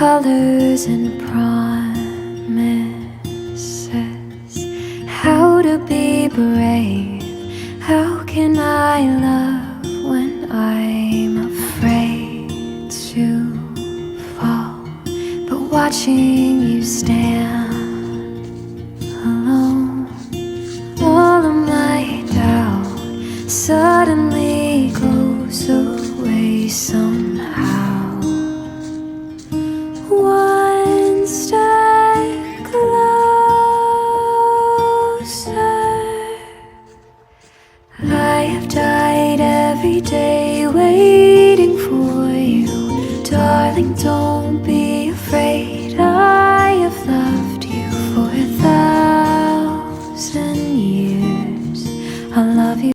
colors and promises, how to be brave. How can I love when I'm afraid to fall? But watching you stand alone, all of my doubt suddenly goes away somehow. One step closer. I have died every day waiting for you, darling, don't